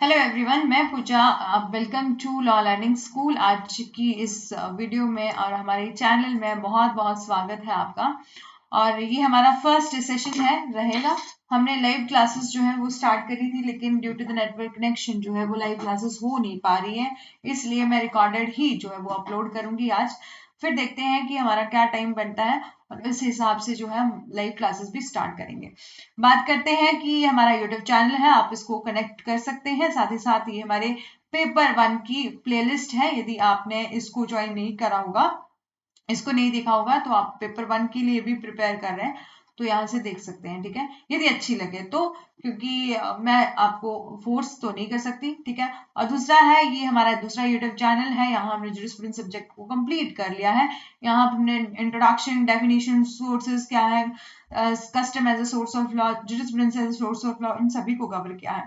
Hello everyone, मैं Pooja. Welcome to law learning school. आज की इस वीडियो में और हमारे चैनल में बहुत बहुत स्वागत है आपका। और ये हमारा फर्स्ट सेशन है रहेगा। हमने लाइव क्लासेस जो है वो स्टार्ट करी थी, लेकिन due to the network connection जो है वो लाइव क्लासेस हो नहीं पा रही है, इसलिए मैं रिकॉर्डेड ही जो है वो अपलोड करूंगी आज। फिर देखते हैं कि हमारा क्या टाइम बनता है और इस हिसाब से जो है हम लाइव क्लासेस भी स्टार्ट करेंगे। बात करते हैं कि हमारा यूट्यूब चैनल है, आप इसको कनेक्ट कर सकते हैं। साथ ही साथ ये हमारे पेपर 1 की प्लेलिस्ट है। यदि आपने इसको ज्वाइन नहीं करा होगा, इसको नहीं देखा होगा, तो आप पेपर 1 के लिए भी प्रिपेयर कर रहे हैं तो यहाँ से देख सकते हैं, ठीक है, यदि अच्छी लगे तो। क्योंकि मैं आपको फोर्स तो नहीं कर सकती, ठीक है। और दूसरा है, ये हमारा दूसरा यूट्यूब चैनल है, यहाँ हमने जूरिस्प्रूडेंस सब्जेक्ट को कंप्लीट कर लिया है। यहाँ हमने इंट्रोडक्शन, डेफिनेशन, सोर्सेज क्या है, custom as a source of law, jurisprudence as a source of law, इन सभी को कवर किया है।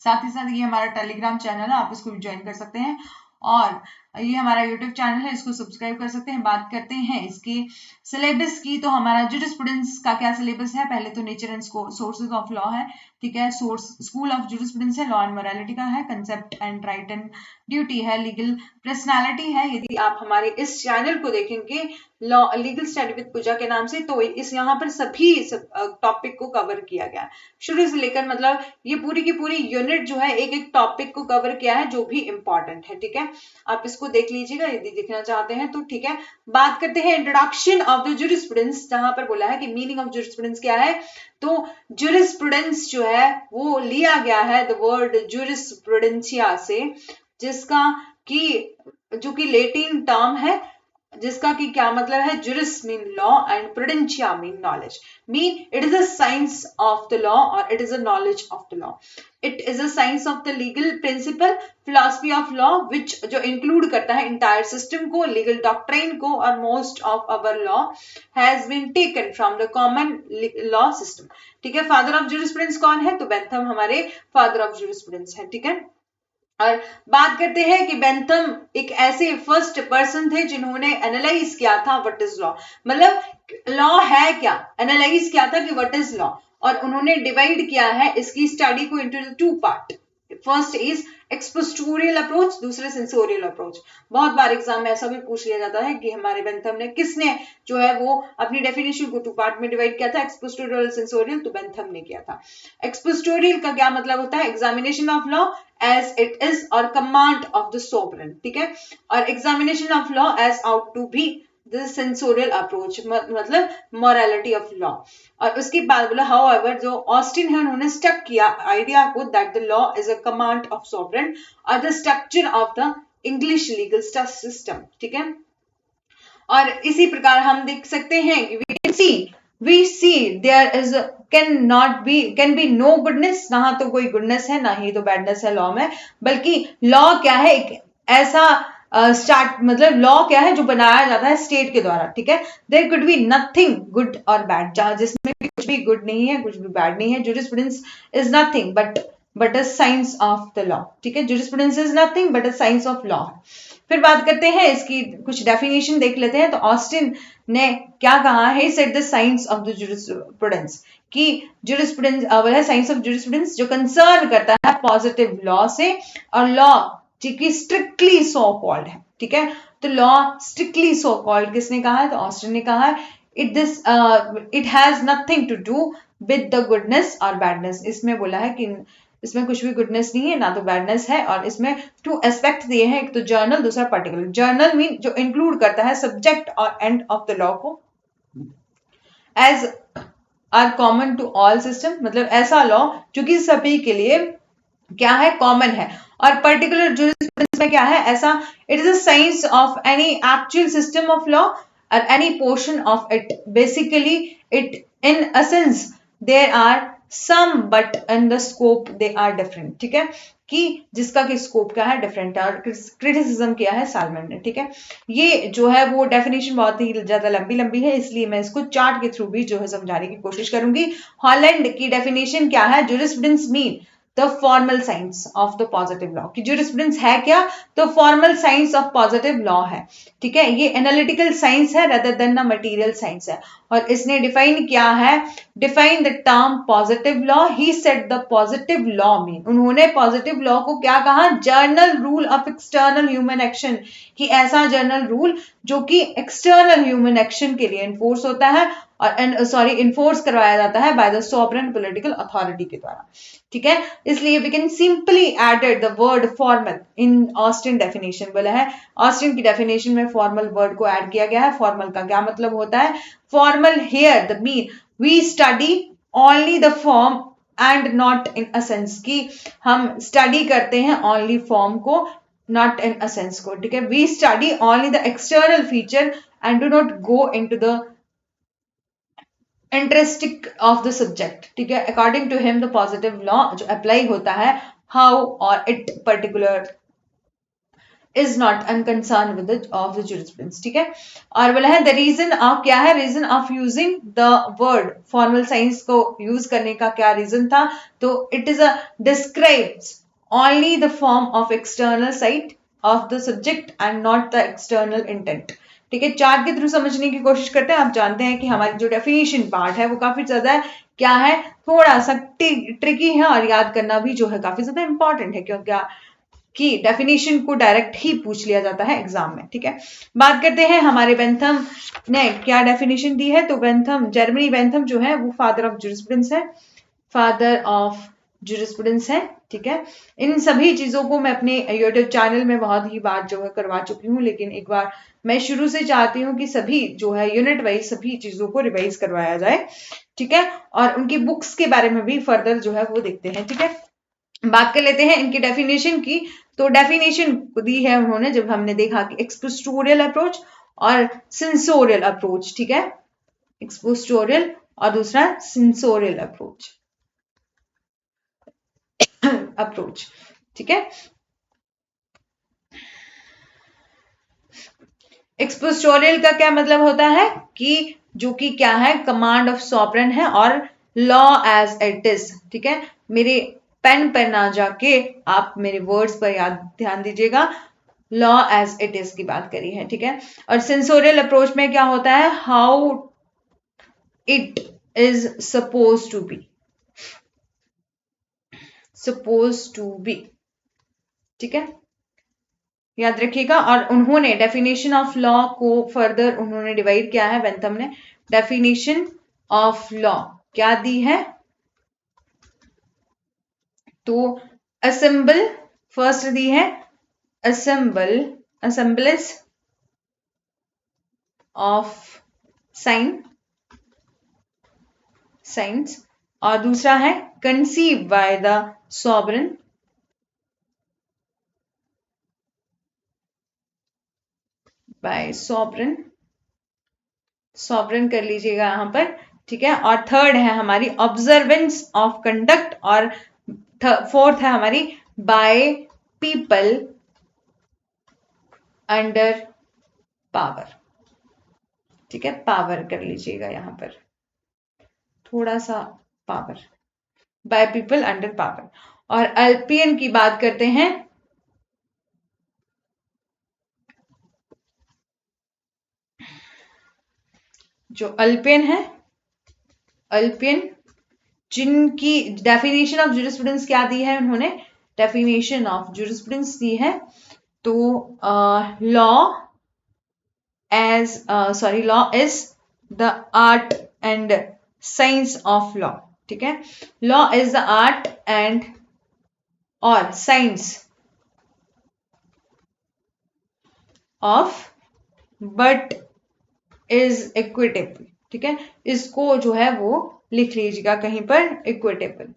साथ ही साथ ये हमारा टेलीग्राम चैनल है, आप इसको भी ज्वाइन कर सकते हैं। और ये हमारा यूट्यूब चैनल है, इसको सब्सक्राइब कर सकते हैं। बात करते हैं इसके सिलेबस की, तो हमारा जूरिस्प्रूडेंस का क्या सिलेबस है। पहले तो nature and sources of law है, ठीक है। सोर्स स्कूल ऑफ जूरिस्प्रूडेंस है, लॉ एंड मोरालिटी का है, concept and right and duty है, लीगल पर्सनालिटी है। यदि आप हमारे इस चैनल को देखेंगे लॉ लीगल स्टडी विद पूजा के नाम से, तो इस यहाँ पर सभी टॉपिक को कवर किया गया है, शुरू से लेकर, मतलब ये पूरी की पूरी यूनिट जो है एक एक टॉपिक को कवर किया है जो भी इंपॉर्टेंट है, ठीक है। आप इसको देख लीजिएगा यदि देखना चाहते हैं तो, ठीक है। बात करते हैं इंट्रोडक्शन ऑफ द जूरिस्प्रूडेंस, जहां पर बोला है कि मीनिंग ऑफ जूरिस्प्रूडेंस क्या है। तो जूरिस्प्रूडेंस जो है वो लिया गया है द वर्ड जूरिस्प्रूडेंसिया से, जिसका कि जो कि लेटिन टर्म है, जिसका कि क्या मतलब है। Juris mean law and prudentia mean knowledge, mean it is a science of the law और it is a knowledge of the law. It is a science of the legal principle, philosophy of law, which जो include करता है entire system को, legal doctrine को, और most of our law has been taken from the common law system, ठीक है। Father of jurisprudence कौन है, तो बेंथम हमारे फादर ऑफ जूरिस्प्रूडेंस है, ठीक है। और बात करते हैं कि बेंथम एक ऐसे फर्स्ट पर्सन थे जिन्होंने एनालाइज किया था व्हाट इज लॉ, मतलब लॉ है क्या, एनालाइज किया था कि व्हाट इज लॉ। और उन्होंने डिवाइड किया है इसकी स्टडी को into two part. First is expositorial approach, दूसरे सेंसोरियल अप्रोच। बहुत बार एग्जाम में ऐसा भी पूछ लिया जाता है कि हमारे बेंथम ने किसने जो है वो अपनी डेफिनेशन को टू पार्ट में डिवाइड किया था, एक्सपोस्टोरियल सेंसोरियल, तो बेंथम ने किया था। एक्सपोस्टोरियल का क्या मतलब होता है, examination of law as it is or command of the sovereign, ठीक है। और examination of law as out to be the sensorial approach, मतलब morality of law। और उसके बाद बोला however जो ऑस्टिन है उन्होंने स्टक किया आइडिया को that the law is a command of sovereign or the structure of the English legal system, ठीक है। और इसी प्रकार हम देख सकते हैं कि we see there is can be no goodness, ना तो कोई गुडनेस है ना ही तो बैडनेस है लॉ में, बल्कि लॉ क्या है, एक ऐसा स्टार्ट मतलब लॉ क्या है जो बनाया जाता है स्टेट के द्वारा, ठीक है। There could be nothing good और बैड, जहां जिसमें कुछ भी गुड नहीं है कुछ भी बैड नहीं है। Jurisprudence is nothing but a science of the law, ठीक है। Jurisprudence is nothing but a science of law. फिर बात करते हैं इसकी कुछ डेफिनेशन देख लेते हैं। तो ऑस्टिन ने क्या कहा है, said the science of the jurisprudence, कि जूरिस्प्रूडेंस है साइंस ऑफ जूरिस्प्रूडेंस जो कंसर्न करता है पॉजिटिव लॉ से, और लॉ जो कि स्ट्रिक्टली सो कॉल्ड है, ठीक है। तो लॉ स्ट्रिक्टली सो कॉल्ड किसने कहा है, तो ऑस्टिन ने कहा है। It has nothing to do with the goodness और बैडनेस। इसमें बोला है कि इसमें कुछ भी गुडनेस नहीं है ना तो बैडनेस है, और इसमें टू एस्पेक्ट दिए हैं, एक तो जर्नल, दूसरा पर्टिकुलर। जर्नल मीन जो इंक्लूड करता है सब्जेक्ट और एंड ऑफ द लॉ को, as are common to all system, मतलब ऐसा लॉ जो कि सभी के लिए क्या है, कॉमन है। और पर्टिकुलर जूरिस्प्रूडेंस में क्या है, ऐसा it is a science of any actual system of law और any portion of it. Basically it in a sense there are some but in the scope they are different, ठीक है। कि जिसका कि स्कोप क्या है, डिफरेंट है। और क्रिटिसिज्म किया है सालमन ने, ठीक है। ये जो है वो डेफिनेशन बहुत ही ज्यादा लंबी लंबी है, इसलिए मैं इसको चार्ट के थ्रू भी जो है समझाने की कोशिश करूंगी। हॉलैंड की डेफिनेशन क्या है, jurisprudence mean the formal science of the positive law कि ज्यूरिस्प्रूडेंस है क्या, तो formal science of positive law है, ठीक है। ये एनालिटिकल साइंस है rather than the material science है। और इसने डिफाइन किया है, define the term positive law, he said the positive law mean, उन्होंने पॉजिटिव लॉ को क्या कहा, journal rule of external human action, कि ऐसा जर्नल रूल जो कि एक्सटर्नल ह्यूमन एक्शन के लिए इन्फोर्स होता है और इन्फोर्स करवाया जाता है by the sovereign political authority के द्वारा, ठीक है। इसलिए we can simply added the word formal in Austin definition, बोला है ऑस्टिन की डेफिनेशन में फॉर्मल वर्ड को ऐड किया गया है। फॉर्मल का क्या मतलब होता है, formal here the mean we study only the form and not in a sense, कि हम स्टडी करते हैं ओनली फॉर्म को, नॉट इन अ सेंस को, ठीक है। We study only the external feature and do not go into the intrinsic of the subject, ठीक है। According to him the positive law जो अप्लाई होता है, हाउ और it particular is not unconcern with of the jurisprudence, ठीक है। और बोला है द रीजन ऑफ, क्या है reason of using the word formal science को यूज करने का क्या रीजन था, तो it is a describes only the form of external site of the subject and not the external intent, ठीक है। चार्ट के थ्रू समझने की कोशिश करते हैं। आप जानते हैं कि हमारी जो डेफिनेशन पार्ट है वो काफी ज्यादा क्या है, थोड़ा सा ट्रिकी है और याद करना भी जो है काफी ज्यादा इंपॉर्टेंट है, क्योंकि कि डेफिनेशन को डायरेक्ट ही पूछ लिया जाता है एग्जाम में, ठीक है। बात करते हैं हमारे बेंथम ने क्या डेफिनेशन दी है, तो बेंथम, जर्मनी बेंथम जो है वो फादर ऑफ ज्यूरिस्प्रूडेंस है, फादर ऑफ ज्यूरिस्प्रूडेंस है, ठीक है। इन सभी चीजों को मैं अपने यूट्यूब चैनल में बहुत ही बार जो है करवा चुकी हूँ, लेकिन एक बार मैं शुरू से चाहती हूँ कि सभी जो है यूनिट वाइज सभी चीजों को रिवाइज करवाया जाए, ठीक है। और उनकी बुक्स के बारे में भी फर्दर जो है वो देखते हैं, ठीक है। बात कर लेते हैं इनकी डेफिनेशन की। तो डेफिनेशन दी है उन्होंने, जब हमने देखा कि एक्सपोस्टोरियल अप्रोच और सेंसोरियल अप्रोच, ठीक है। एक्सपोस्टोरियल और दूसरा सेंसोरियल अप्रोच, ठीक है। एक्सपोस्टोरियल का क्या मतलब होता है कि जो कि क्या है, कमांड ऑफ सॉवरेन है और लॉ एज इट इज, ठीक है। मेरे पेन पर ना जाके आप मेरे वर्ड्स पर याद ध्यान दीजिएगा, लॉ एज इट इज की बात करी है, ठीक है। और सेंसोरियल अप्रोच में क्या होता है, how it is suppose to be, ठीक है, याद रखिएगा। और उन्होंने डेफिनेशन ऑफ लॉ को फर्दर उन्होंने डिवाइड किया है, बेंथम ने डेफिनेशन ऑफ लॉ क्या दी है, तो असेंबल फर्स्ट दी है, असेंबलेज ऑफ साइंस, और दूसरा है conceive by the sovereign, by sovereign कर लीजिएगा यहां पर, ठीक है। और थर्ड है हमारी ऑब्जर्वेंस ऑफ कंडक्ट, और फोर्थ है हमारी बाय पीपल अंडर पावर, ठीक है। पावर कर लीजिएगा यहां पर थोड़ा सा, power by people under power. और अल्पियन की बात करते हैं, जो अल्पियन जिनकी डेफिनेशन ऑफ ज्यूरिस्प्रूडेंस क्या दी है उन्होंने, डेफिनेशन ऑफ ज्यूरिस्प्रूडेंस दी है, तो law is the art and science of law, ठीक है। Law is the art and और science of but is equitable, ठीक है। इसको जो है वो लिख लीजिएगा कहीं पर, इक्विटेबल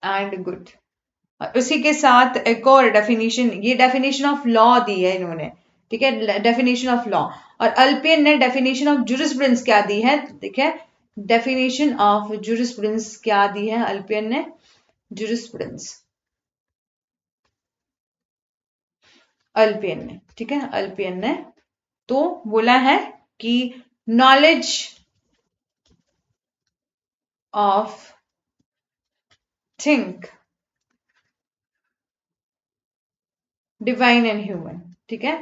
एंड गुड। उसी के साथ एक और डेफिनेशन, ये डेफिनेशन ऑफ लॉ दी है इन्होंने, ठीक है, डेफिनेशन ऑफ लॉ। और अल्पियन ने डेफिनेशन ऑफ ज्यूरिस्प्रूडेंस क्या दी है, देखिए डेफिनेशन ऑफ ज्यूरिस्प्रूडेंस क्या दी है अल्पियन ने, ज्यूरिस्प्रूडेंस अल्पियन ने, ठीक है, अल्पियन ने तो बोला है कि knowledge of think, divine and human, ठीक है,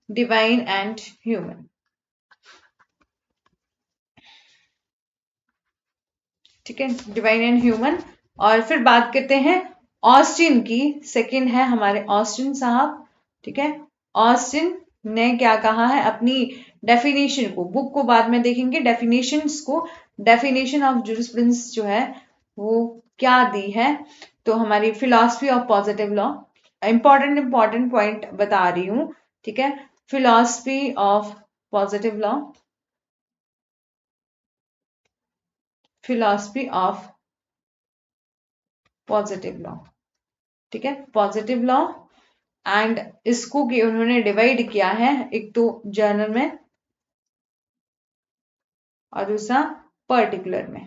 डिवाइन एंड ह्यूमन, ठीक है, डिवाइन एंड ह्यूमन। और फिर बात करते हैं ऑस्टिन की, सेकंड है हमारे ऑस्टिन साहब, ठीक है। ऑस्टिन ने क्या कहा है अपनी डेफिनेशन को, बुक को बाद में देखेंगे, डेफिनेशंस को, डेफिनेशन ऑफ जूरिस्प्रूडेंस जो है वो क्या दी है। तो हमारी philosophy of positive law, important point बता रही हूं, ठीक है। Philosophy of positive law, philosophy of positive law, ठीक है, पॉजिटिव लॉ। एंड इसको कि उन्होंने डिवाइड किया है, एक तो जर्नल में और दूसरा पर्टिकुलर में,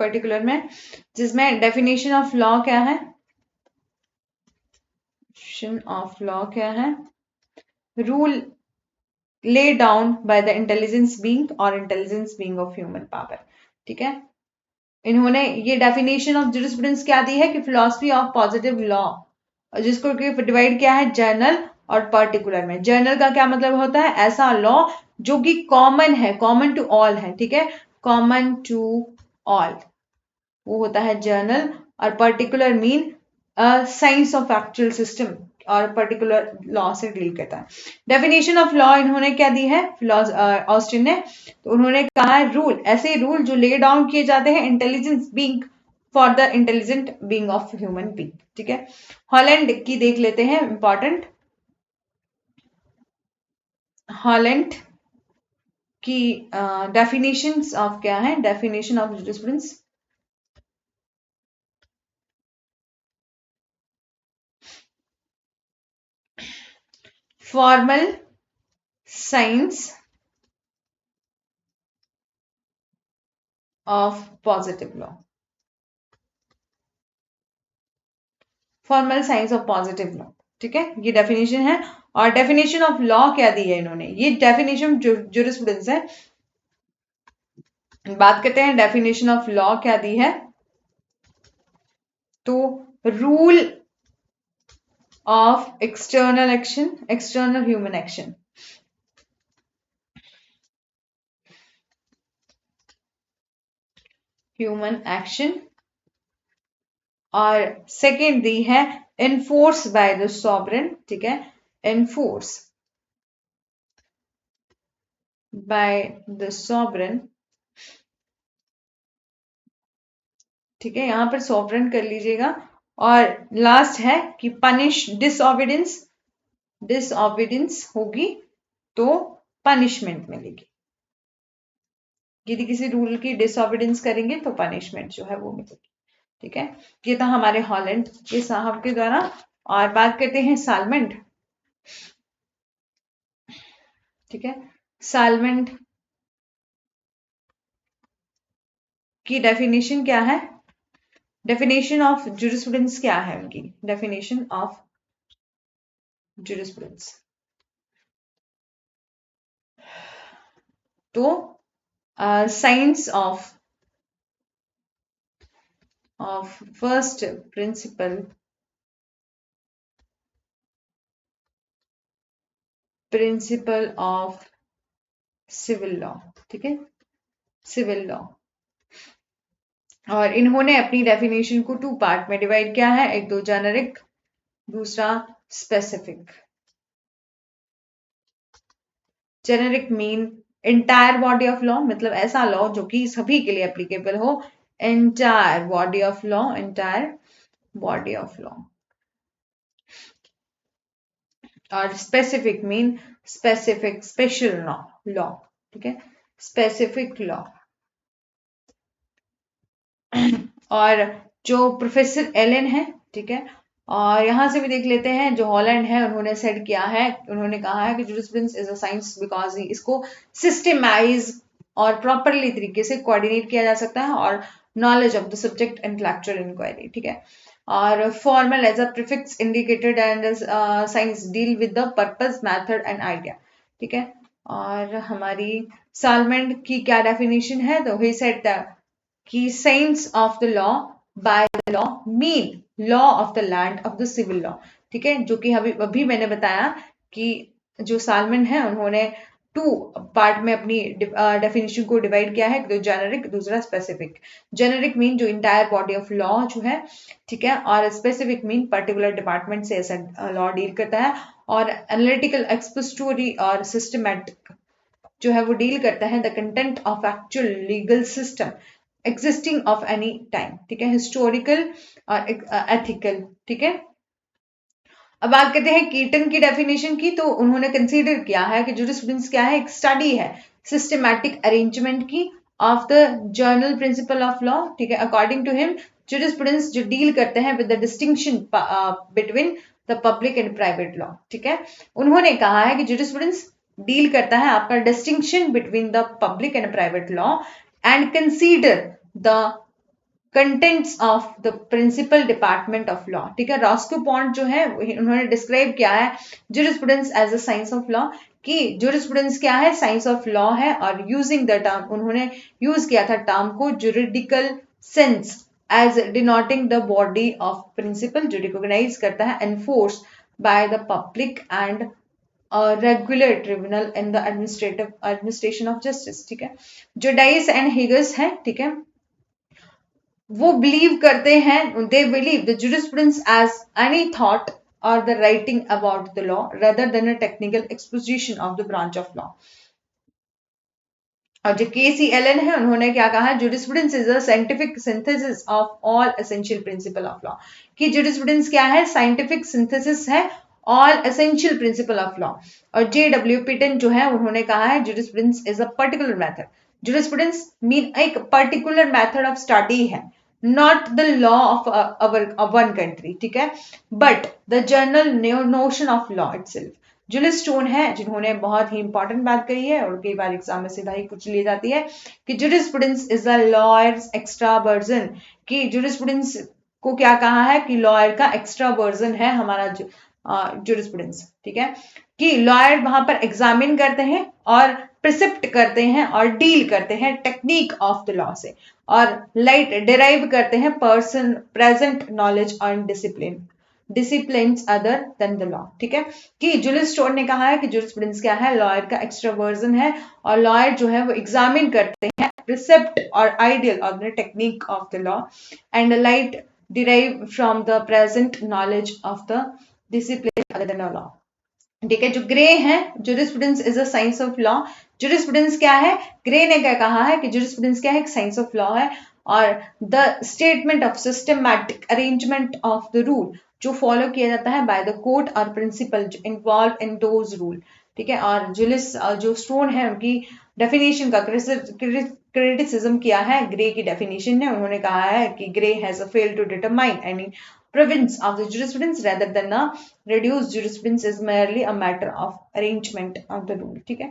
पर्टिकुलर में, जिसमें डेफिनेशन ऑफ लॉ क्या है, डेफिनेशन ऑफ लॉ क्या है, rule lay down by the intelligence being और intelligence being of human power, ठीक है। इन्होंने ये डेफिनेशन ऑफ जूरिस्प्रूडेंस क्या दी है कि फिलॉसफी ऑफ पॉजिटिव लॉ, जिसको डिवाइड किया है जर्नल और पर्टिकुलर में। जर्नल का क्या मतलब होता है, ऐसा लॉ जो कि कॉमन है, कॉमन टू ऑल है, ठीक है, कॉमन टू ऑल, वो होता है जर्नल। और particular mean science of actual system, और पर्टिकुलर लॉ से डील करता है। डेफिनेशन ऑफ लॉ इन्होंने क्या दी है ऑस्टिन ने, तो उन्होंने कहा है रूल, ऐसे रूल जो ले डाउन किए जाते हैं intelligence being for the intelligent being of human being, ठीक है। हॉलैंड की देख लेते हैं, इंपॉर्टेंट, हॉलैंड की डेफिनेशंस ऑफ क्या है, definition of jurisprudence, formal science of positive law, formal science of positive law, ठीक है, ये डेफिनेशन है। और डेफिनेशन ऑफ लॉ क्या दी है इन्होंने, ये डेफिनेशन जूरिस्प्रूडेंस है। बात करते हैं डेफिनेशन ऑफ लॉ क्या दी है, तो rule of external action, external human action, human action. और सेकेंड दी है एनफोर्स बाय द सॉवरेन, ठीक है, एनफोर्स बाय द सॉवरेन, ठीक है, यहां पर सॉवरेन कर लीजिएगा। और लास्ट है कि पनिश डिसओबीडियंस, डिसओबीडियंस होगी तो पनिशमेंट मिलेगी, यदि किसी रूल की डिसओबीडियंस करेंगे तो पनिशमेंट जो है वो मिलेगी, ठीक है। ये था हमारे हॉलैंड के साहब के द्वारा। और बात करते हैं सालमेंट, ठीक है, सालमेंट की डेफिनेशन क्या है, डेफिनेशन ऑफ जूरिस्प्रूडेंस क्या है उनकी, डेफिनेशन ऑफ जूरिस्प्रूडेंस, तो science of first principle, principle of civil law, ठीक है, सिविल लॉ। और इन्होंने अपनी डेफिनेशन को टू पार्ट में डिवाइड किया है, एक तो जेनेरिक, दूसरा specific. Generic mean entire body of law, मतलब ऐसा लॉ जो कि सभी के लिए एप्लीकेबल हो, entire body of law, entire body of law. और specific mean specific, special law, law, ठीक है, स्पेसिफिक लॉ। और जो प्रोफेसर एलन है, ठीक है, और यहां से भी देख लेते हैं जो हॉलैंड है, उन्होंने सेट किया है, उन्होंने कहा है कि jurisprudence is a science because इसको सिस्टमाइज और प्रॉपरली तरीके से कोऑर्डिनेट किया जा सकता है, और knowledge of the subject intellectual inquiry, ठीक है। और formal as a prefix indicated and science deal with the purpose, method and idea, ठीक है। और हमारी सालमेंट की क्या डेफिनेशन है, तो ही सेड कि science of the law by the law mean law of the land of the civil law, ठीक है, जो कि अभी मैंने बताया कि जो सालमन है उन्होंने 2 पार्ट में अपनी डेफिनेशन को डिवाइड किया है, तो जेनेरिक, दूसरा स्पेसिफिक। जेनेरिक मीन जो इंटायर बॉडी ऑफ लॉ जो है, ठीक है, और स्पेसिफिक मीन पर्टिकुलर डिपार्टमेंट से ऐसा लॉ डील करता है, और एनालिटिकल, एक्सपोजिटोरी और सिस्टमैटिक जो है वो डील करता है the content of actual legal system existing of any time, ठीक है, हिस्टोरिकल और एथिकल, ठीक है। अब बात करते हैं कीटन की डेफिनेशन की, तो उन्होंने कंसीडर किया है कि जूरिस्प्रूडेंस क्या है, एक स्टडी है सिस्टमैटिक अरेंजमेंट की of the journal principle of law, ठीक है। अकॉर्डिंग टू हिम जूरिस्प्रूडेंस जो डील करते हैं with the distinction between the public and private law, ठीक है। उन्होंने कहा है कि जूरिस्प्रूडेंस डील करता है आपका distinction between the public and private law and consider the contents of the principle department of law, ठीक है। रॉस्को पॉन्ट जो है उन्होंने डिस्क्राइब किया है jurisprudence as a science of law, कि जूरिस्प्रूडेंस क्या है, साइंस ऑफ लॉ है, और यूजिंग द टर्म, उन्होंने यूज किया था टर्म को juridical sense as denoting the body of principle जो रिकॉग्नाइज करता है enforce by the public and regular tribunal in the administration of justice, ठीक है। जो डाइस एंड हिगस है, ठीक है, वो बिलीव करते हैं, they believe the jurisprudence as any thought or the writing about the law rather than a technical exposition of the branch of law। और जो केसी एलन है उन्होंने क्या कहा, jurisprudence is a scientific synthesis of all essential principle of law, कि jurisprudence क्या है, scientific synthesis है all essential principle of law। और J.W. Pitton जो है उन्होंने कहा है jurisprudence is a particular method, jurisprudence mean एक particular method of study है, not the law of one country, ठीक है, but the general notion of law itself। Julius Stone है जिन्होंने बहुत ही इंपॉर्टेंट बात कही है और कई बार एग्जाम में सीधा ही कुछ ली जाती है कि jurisprudence is a lawyers extra version, कि जुरिस्प्रूडेंस को क्या कहा है कि लॉयर का एक्स्ट्रा वर्जन है हमारा जुरिस्प्रूडेंस, ठीक है, कि लॉयर वहां पर एग्जामिन करते हैं और प्रिसिप्ट करते हैं और डील करते हैं टेक्निक ऑफ द लॉ से, और लाइट डिराइव करते हैं person present knowledge on disciplines other than the law, ठीक है। कि जुलिस स्टोन ने कहा है कि जुरिस्प्रूडेंस क्या है, लॉयर का एक्स्ट्रा वर्जन है, और लॉयर जो है वो एग्जामिन करते हैं प्रिसेप्ट और ideal of the technique of the law and light derive from the present knowledge of the discipline other than law, ठीक है। जो ग्रे है, jurisprudence is a science of law, jurisprudence क्या है, ग्रे ने क्या कहा है कि जुरिस्प्रूडेंस क्या है, एक साइंस ऑफ लॉ है, और the statement of systematic arrangement of the rule जो फॉलो किया जाता है बाय द कोर्ट और principle involve in those rule, ठीक है। और जुलिस जो स्टोन है उनकी डेफिनेशन का क्रिटिसिज्म किया है ग्रे की डेफिनेशन ने, उन्होंने कहा है कि Gray has failed to determine any province of the jurisprudence rather than a reduced jurisprudence is merely a matter of arrangement of the rule, ठीक है।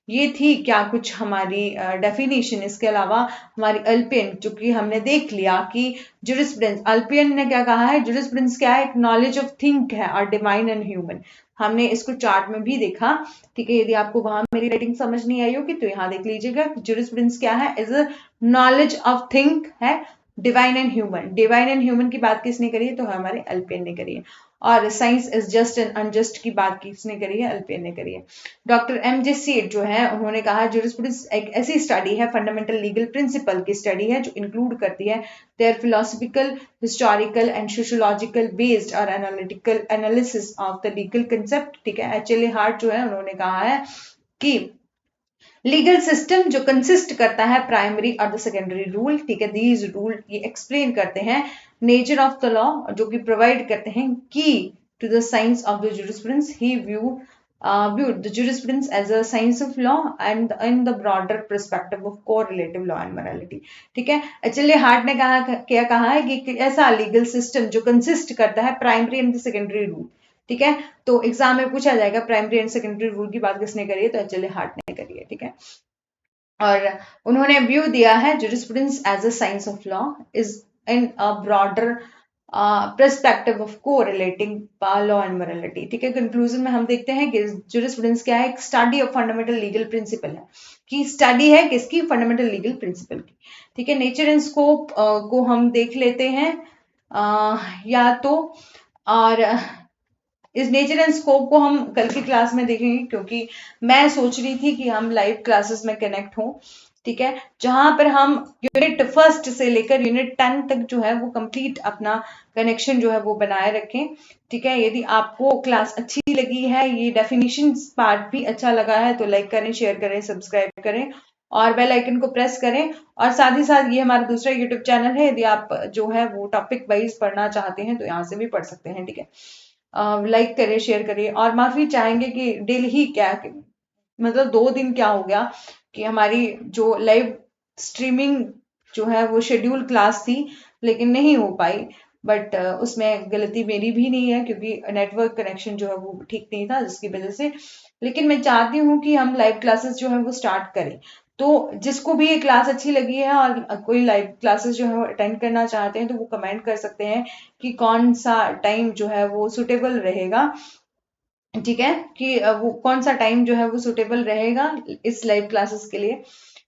ये थी क्या कुछ हमारी डेफिनेशन। इसके अलावा हमारी अल्पियन जो कि हमने देख लिया कि जुरिस्प्रूडेंस, अल्पियन ने क्या कहा है, जुरिस्प्रूडेंस क्या है, एक नॉलेज ऑफ थिंक है और डिवाइन एंड ह्यूमन, हमने इसको चार्ट में भी देखा, ठीक है। यदि आपको वहां मेरी राइटिंग समझ नहीं आई होगी तो यहाँ देख लीजिएगा, जुरिस्प्रूडेंस क्या है, is a knowledge of think है, divine and human, divine and human की बात किसने करी है, तो हमारे अल्पियन ने करी है, और science is just and unjust की बात किसने करी है, अल्पियन ने करी है। Doctor MJ. सीड जो है उन्होंने कहा जुरिस्प्रूडेंस एक ऐसी स्टडी है, फंडामेंटल लीगल प्रिंसिपल की स्टडी है जो इंक्लूड करती है their philosophical, historical and sociological based और analytical analysis of the legal concept, ठीक है। एच.एल.ए. हार्ट जो है उन्होंने कहा है कि लीगल सिस्टम जो कंसिस्ट करता है प्राइमरी और द सेकेंडरी रूल, ठीक है, दीज रूल ये एक्सप्लेन करते हैं नेचर ऑफ द लॉ, जो कि प्रोवाइड करते हैं की to the science of the jurisprudence. He viewed the jurisprudence as a science of law and in the broader perspective of correlative law and morality, ठीक है। एच.एल.ए. Heart ने कहा है कि ऐसा लीगल सिस्टम जो कंसिस्ट करता है प्राइमरी एंड सेकेंडरी रूल, ठीक है। तो एग्जाम में पूछा जाएगा प्राइमरी एंड सेकेंडरी रूल की बात किसने करी है, तो एच.एल.ए. हार्ट ने करी है, ठीक है। और उन्होंने व्यू दिया है jurisprudence as a science of law is in a broader perspective of correlating law and morality. ठीक है, कंक्लूजन में हम देखते हैं कि जूरिस्प्रूडेंस क्या है, एक study of fundamental legal principal है, कि स्टडी है किसकी, फंडामेंटल लीगल प्रिंसिपल की। ठीक है, नेचर एंड स्कोप को हम देख लेते हैं या तो, और इस नेचर एंड स्कोप को हम कल की क्लास में देखेंगे, क्योंकि मैं सोच रही थी कि हम लाइव क्लासेस में कनेक्ट हों। ठीक है, जहां पर हम यूनिट फर्स्ट से लेकर यूनिट 10 तक जो है वो कंप्लीट अपना कनेक्शन जो है वो बनाए रखें। ठीक है, यदि आपको क्लास अच्छी लगी है, ये डेफिनेशन पार्ट भी अच्छा लगा है, तो लाइक करें, शेयर करें, सब्सक्राइब करें और बेल आइकन को प्रेस करें। और साथ ही साथ ये हमारा दूसरा यूट्यूब चैनल है, यदि आप जो है वो टॉपिक वाइज पढ़ना चाहते हैं तो यहाँ से भी पढ़ सकते हैं। ठीक है, लाइक करें, शेयर करिए। और माफी चाहेंगे कि डेली ही क्या, मतलब 2 दिन क्या हो गया कि हमारी जो लाइव स्ट्रीमिंग जो है वो शेड्यूल क्लास थी लेकिन नहीं हो पाई, बट उसमें गलती मेरी भी नहीं है, क्योंकि नेटवर्क कनेक्शन जो है वो ठीक नहीं था, जिसकी वजह से। लेकिन मैं चाहती हूँ कि हम लाइव क्लासेस जो है वो स्टार्ट करें। तो जिसको भी ये क्लास अच्छी लगी है और कोई लाइव क्लासेस जो है वो अटेंड करना चाहते हैं, तो वो कमेंट कर सकते हैं कि कौन सा टाइम जो है वो सुटेबल रहेगा। ठीक है, कि वो कौन सा टाइम जो है वो सुटेबल रहेगा इस लाइव क्लासेस के लिए,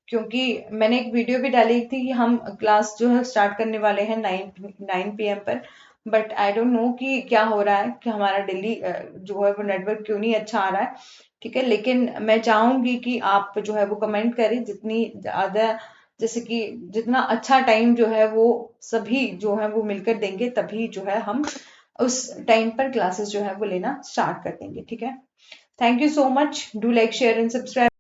क्योंकि मैंने एक वीडियो भी डाली थी कि हम क्लास जो है स्टार्ट करने वाले हैं 9 PM पर। बट आई डोंट नो कि क्या हो रहा है, कि हमारा दिल्ली जो है वो नेटवर्क क्यों नहीं अच्छा आ रहा है। ठीक है, लेकिन मैं चाहूंगी कि आप जो है वो कमेंट करें, जितनी ज्यादा, जैसे कि जितना अच्छा टाइम जो है वो सभी जो है वो मिलकर देंगे, तभी जो है हम उस टाइम पर क्लासेस जो है वो लेना स्टार्ट कर देंगे। ठीक है, thank you so much, do like share and subscribe.